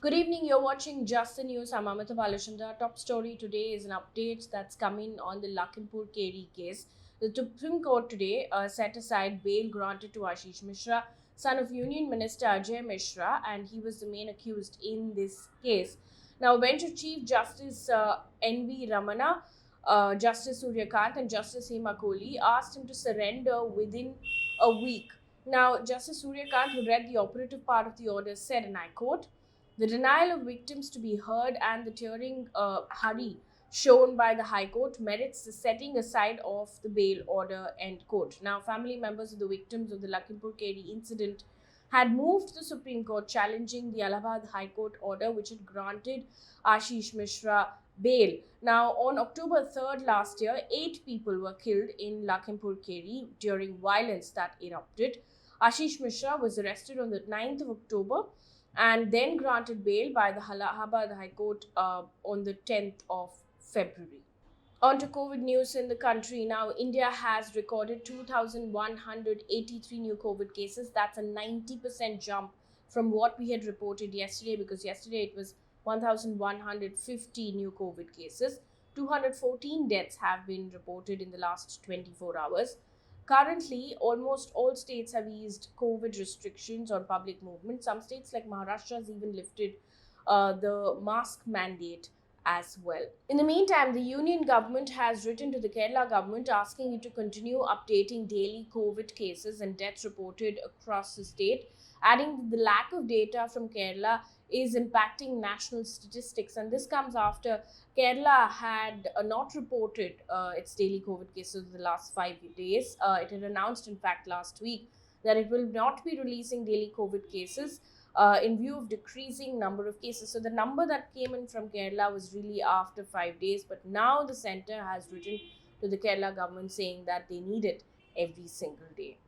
Good evening, you're watching Just the News. I'm Amita Balachandra. Top story today is an update that's coming on the Lakhimpur Kheri case. The Supreme Court today set aside bail granted to Ashish Mishra, son of Union Minister Ashish Mishra, and he was the main accused in this case. Now, bench of Chief Justice N.V. Ramana, Justice Suryakant, and Justice Hema Kohli asked him to surrender within a week. Now, Justice Suryakant, who read the operative part of the order, said, and I quote, the denial of victims to be heard and the tearing hurry shown by the High Court merits the setting aside of the bail order, end quote. Now, family members of the victims of the Lakhimpur Kheri incident had moved to the Supreme Court challenging the Allahabad High Court order which had granted Ashish Mishra bail. Now, on October 3rd last year, 8 people were killed in Lakhimpur Kheri during violence that erupted. Ashish Mishra was arrested on the 9th of October and then granted bail by the Allahabad High Court on the 10th of February. On to COVID news in the country. Now, India has recorded 2,183 new COVID cases. That's a 90% jump from what we had reported yesterday, because yesterday it was 1,150 new COVID cases. 214 deaths have been reported in the last 24 hours. Currently, almost all states have eased COVID restrictions on public movement. Some states like Maharashtra has even lifted the mask mandate as well. In the meantime, the union government has written to the Kerala government asking it to continue updating daily COVID cases and deaths reported across the state, adding that the lack of data from Kerala is impacting national statistics. And this comes after Kerala had not reported its daily COVID cases in the last 5 days. It had announced, in fact, last week that it will not be releasing daily COVID cases in view of decreasing number of cases. So the number that came in from Kerala was really after 5 days, but now the centre has written to the Kerala government saying that they need it every single day.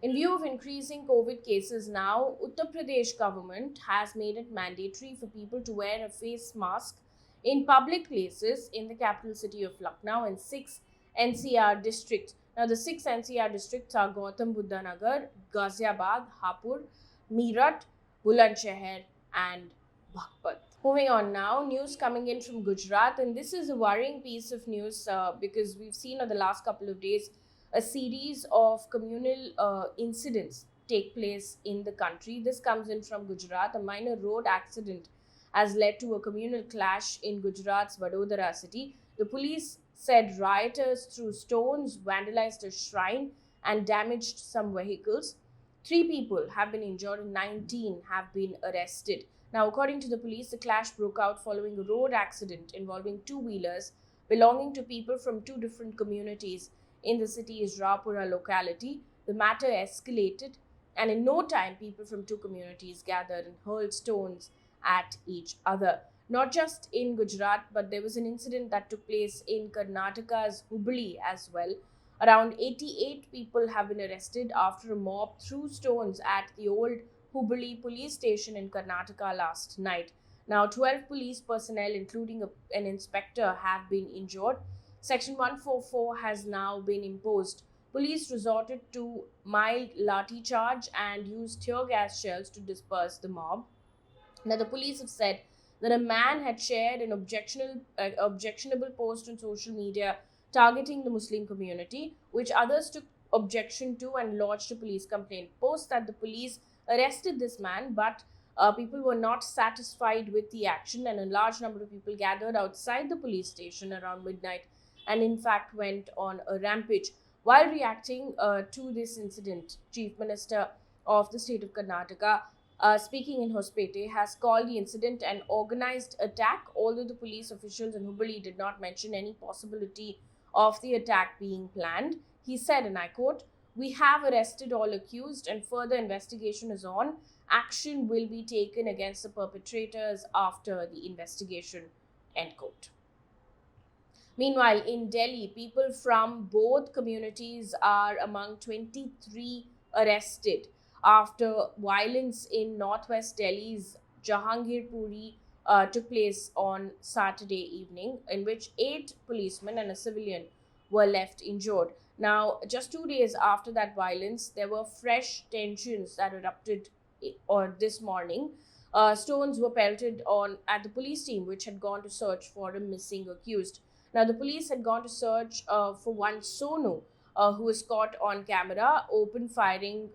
In view of increasing COVID cases now, Uttar Pradesh government has made it mandatory for people to wear a face mask in public places in the capital city of Lucknow and 6 NCR districts. Now, the 6 NCR districts are Gautam Buddha Nagar, Ghaziabad, Hapur, Meerut, Bulandshahr and Baghpat. Moving on now, news coming in from Gujarat, and this is a worrying piece of news because we've seen in the last couple of days a series of communal incidents take place in the country. This comes in from Gujarat. A minor road accident has led to a communal clash in Gujarat's Vadodara city. The police said rioters threw stones, vandalized a shrine and damaged some vehicles. 3 people have been injured and 19 have been arrested. Now, according to the police, the clash broke out following a road accident involving 2-wheelers belonging to people from 2 different communities in the city's Rapura locality. The matter escalated, and in no time, people from 2 communities gathered and hurled stones at each other. Not just in Gujarat, but there was an incident that took place in Karnataka's Hubballi as well. Around 88 people have been arrested after a mob threw stones at the old Hubballi police station in Karnataka last night. Now, 12 police personnel, including an inspector, have been injured. Section 144 has now been imposed. Police resorted to mild lathi charge and used tear gas shells to disperse the mob. Now, the police have said that a man had shared an objectionable post on social media targeting the Muslim community, which others took objection to and lodged a police complaint. Post that, the police arrested this man, but people were not satisfied with the action, and a large number of people gathered outside the police station around midnight and in fact went on a rampage. While reacting to this incident, Chief Minister of the state of Karnataka, speaking in Hospete, has called the incident an organized attack, although the police officials in Hubballi did not mention any possibility of the attack being planned. He said, and I quote, "We have arrested all accused and further investigation is on. Action will be taken against the perpetrators after the investigation," end quote. Meanwhile, in Delhi, people from both communities are among 23 arrested after violence in northwest Delhi's Jahangirpuri took place on Saturday evening, in which 8 policemen and a civilian were left injured. Now, just 2 days after that violence, there were fresh tensions that erupted this morning Stones were pelted on at the police team, which had gone to search for a missing accused. Now, the police had gone to search for one Sonu, who was caught on camera, open firing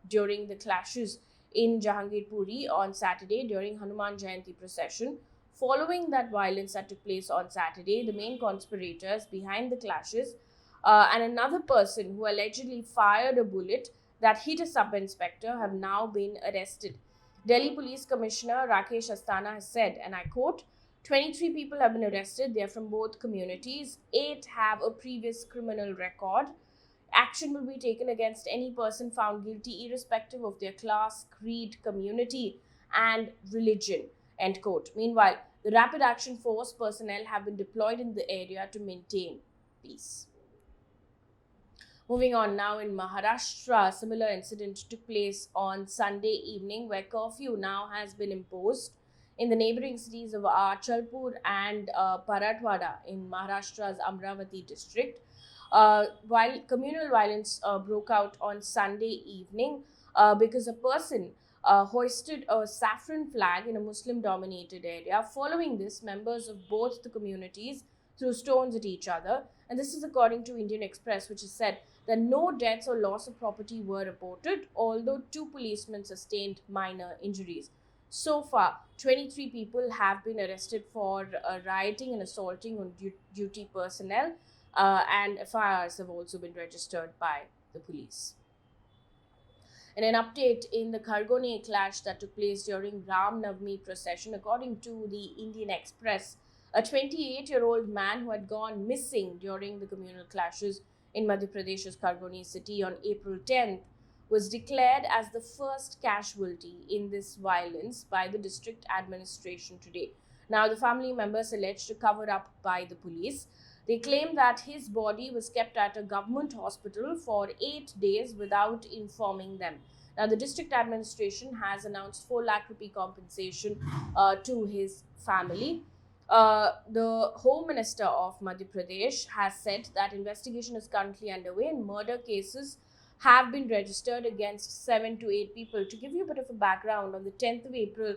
during the clashes in Jahangirpuri on Saturday during Hanuman Jayanti procession. Following that violence that took place on Saturday, the main conspirators behind the clashes and another person who allegedly fired a bullet that hit a sub-inspector have now been arrested. Delhi Police Commissioner Rakesh Asthana has said, and I quote, 23 people have been arrested. They are from both communities. 8 have a previous criminal record. Action will be taken against any person found guilty, irrespective of their class, creed, community, and religion. End quote. Meanwhile, the Rapid Action Force personnel have been deployed in the area to maintain peace. Moving on now, in Maharashtra, a similar incident took place on Sunday evening where curfew now has been imposed in the neighboring cities of Achalpur and Parathwada in Maharashtra's Amravati district. While communal violence broke out on Sunday evening because a person hoisted a saffron flag in a Muslim dominated area. Following this, members of both the communities threw stones at each other. And this is according to Indian Express, which has said that no deaths or loss of property were reported, although 2 policemen sustained minor injuries. So far, 23 people have been arrested for rioting and assaulting on duty personnel, and FIRs have also been registered by the police. In an update in the Khargone clash that took place during Ram Navami procession, according to the Indian Express, a 28-year-old man who had gone missing during the communal clashes in Madhya Pradesh's Khargone city on April 10th was declared as the first casualty in this violence by the district administration today. Now, the family members alleged a cover up by the police. They claim that his body was kept at a government hospital for 8 days without informing them. Now, the district administration has announced 4 lakh rupee compensation to his family. The Home Minister of Madhya Pradesh has said that investigation is currently underway and murder cases have been registered against 7 to 8 people. To give you a bit of a background, on the 10th of April,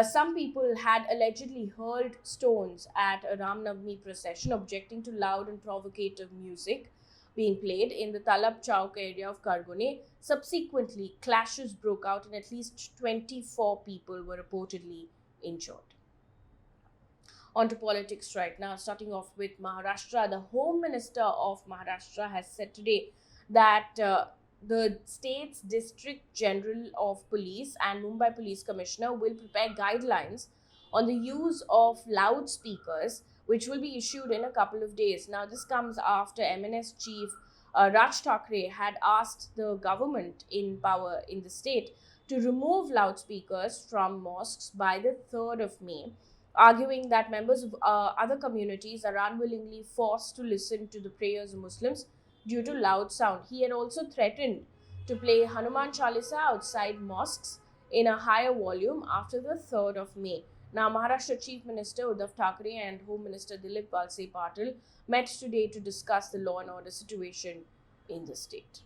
some people had allegedly hurled stones at a Ram Navami procession, objecting to loud and provocative music being played in the Talab Chowk area of Khargone. Subsequently, clashes broke out and at least 24 people were reportedly injured. On to politics right now, starting off with Maharashtra. The Home Minister of Maharashtra has said today that the state's District General of Police and Mumbai Police Commissioner will prepare guidelines on the use of loudspeakers, which will be issued in a couple of days. Now, this comes after MNS chief Raj Thackeray had asked the government in power in the state to remove loudspeakers from mosques by the 3rd of May, arguing that members of other communities are unwillingly forced to listen to the prayers of Muslims due to loud sound. He had also threatened to play Hanuman Chalisa outside mosques in a higher volume after the 3rd of May. Now, Maharashtra Chief Minister Uddhav Thackeray and Home Minister Dilip Walse Patil met today to discuss the law and order situation in the state.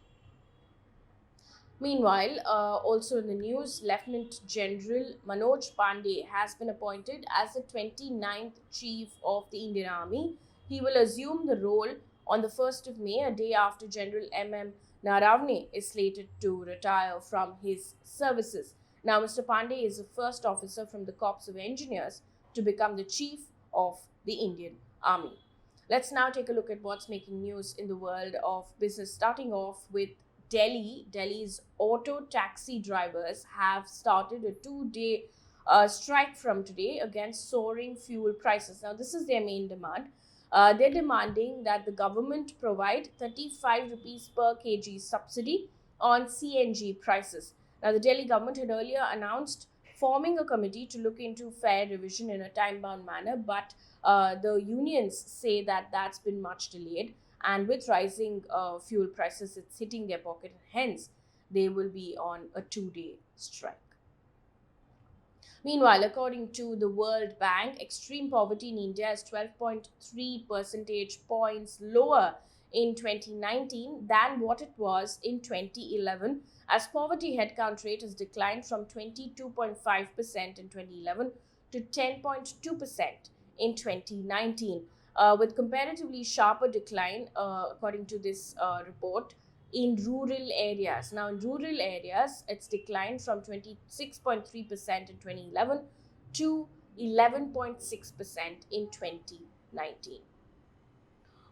Meanwhile, also in the news, Lieutenant General Manoj Pande has been appointed as the 29th Chief of the Indian Army. He will assume the role on the 1st of May, a day after General M.M. Naravne is slated to retire from his services. Now, Mr. Pande is the first officer from the Corps of Engineers to become the Chief of the Indian Army. Let's now take a look at what's making news in the world of business, starting off with Delhi. Delhi's auto taxi drivers have started a 2-day strike from today against soaring fuel prices. Now, this is their main demand. They're demanding that the government provide 35 rupees per kg subsidy on CNG prices. Now, the Delhi government had earlier announced forming a committee to look into fare revision in a time-bound manner, but the unions say that that's been much delayed. And with rising fuel prices, it's hitting their pocket. Hence, they will be on a 2-day strike. Meanwhile, according to the World Bank, extreme poverty in India is 12.3 percentage points lower in 2019 than what it was in 2011, as poverty headcount rate has declined from 22.5% in 2011 to 10.2% in 2019, with comparatively sharper decline, according to this report, in rural areas. Now, in rural areas, it's declined from 26.3% in 2011 to 11.6% in 2019.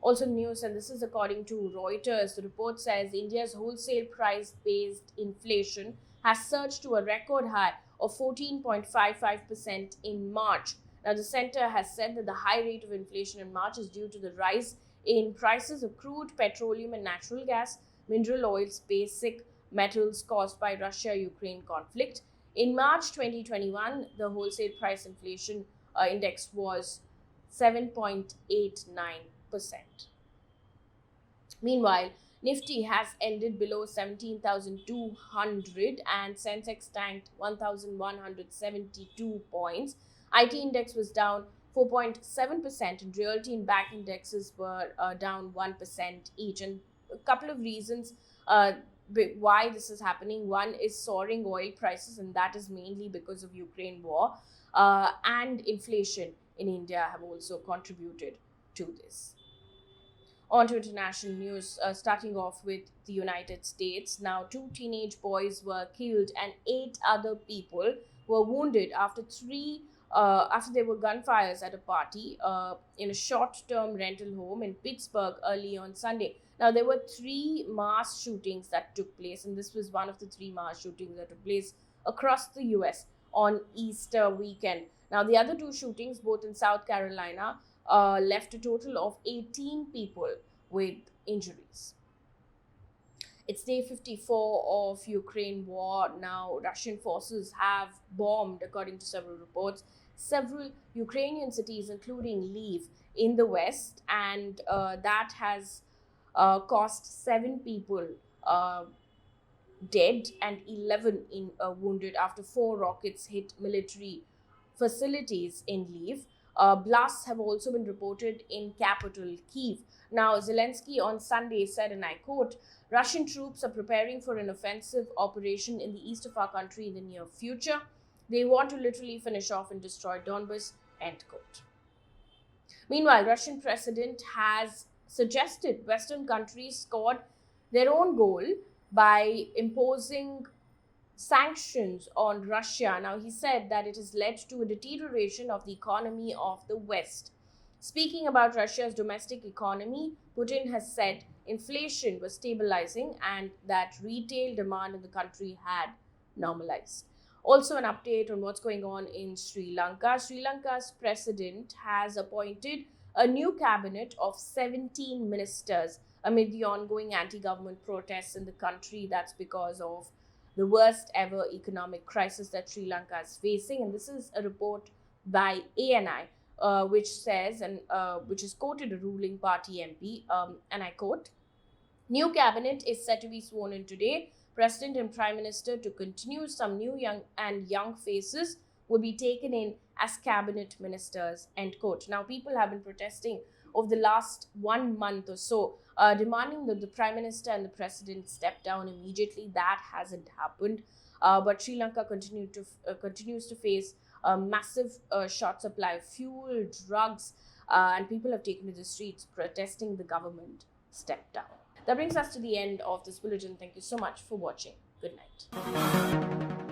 Also news, and this is according to Reuters, the report says India's wholesale price-based inflation has surged to a record high of 14.55% in March. Now, the center has said that the high rate of inflation in March is due to the rise in prices of crude, petroleum and natural gas, mineral oils, basic metals caused by Russia-Ukraine conflict. In March 2021, the wholesale price inflation index was 7.89%. Meanwhile, Nifty has ended below 17,200 and Sensex tanked 1,172 points. IT index was down 4.7% and realty and bank indexes were down 1% each. And a couple of reasons why this is happening. One is soaring oil prices, and that is mainly because of Ukraine war, and inflation in India have also contributed to this. On to international news, starting off with the United States. Now, 2 teenage boys were killed and 8 other people were wounded after there were gunfires at a party in a short-term rental home in Pittsburgh early on Sunday. Now, there were 3 mass shootings that took place, and this was one of the 3 mass shootings that took place across the US on Easter weekend. Now, the other 2 shootings, both in South Carolina, left a total of 18 people with injuries. It's day 54 of Ukraine war. Now, Russian forces have bombed, according to several reports, several Ukrainian cities, including Lviv in the west, and that has cost 7 people dead and 11 wounded after 4 rockets hit military facilities in Lviv. Blasts have also been reported in capital Kyiv. Now, Zelensky on Sunday said, and I quote, "Russian troops are preparing for an offensive operation in the east of our country in the near future. They want to literally finish off and destroy Donbas," end quote. Meanwhile, Russian president has suggested Western countries scored their own goal by imposing sanctions on Russia. Now, he said that it has led to a deterioration of the economy of the West. Speaking about Russia's domestic economy, Putin has said inflation was stabilizing and that retail demand in the country had normalized. Also, an update on what's going on in Sri Lanka. Sri Lanka's president has appointed a new cabinet of 17 ministers amid the ongoing anti-government protests in the country. That's because of the worst ever economic crisis that Sri Lanka is facing. And this is a report by ANI, which says, and which is quoted a ruling party MP, and I quote, "New cabinet is set to be sworn in today. President and Prime Minister to continue. Some new young faces will be taken in as cabinet ministers," end quote. Now, people have been protesting over the last 1 month or so, demanding that the Prime Minister and the President step down immediately. That hasn't happened, but Sri Lanka continues to face a massive short supply of fuel, drugs, and people have taken to the streets protesting the government step down. That brings us to the end of this bulletin. Thank you so much for watching. Good night.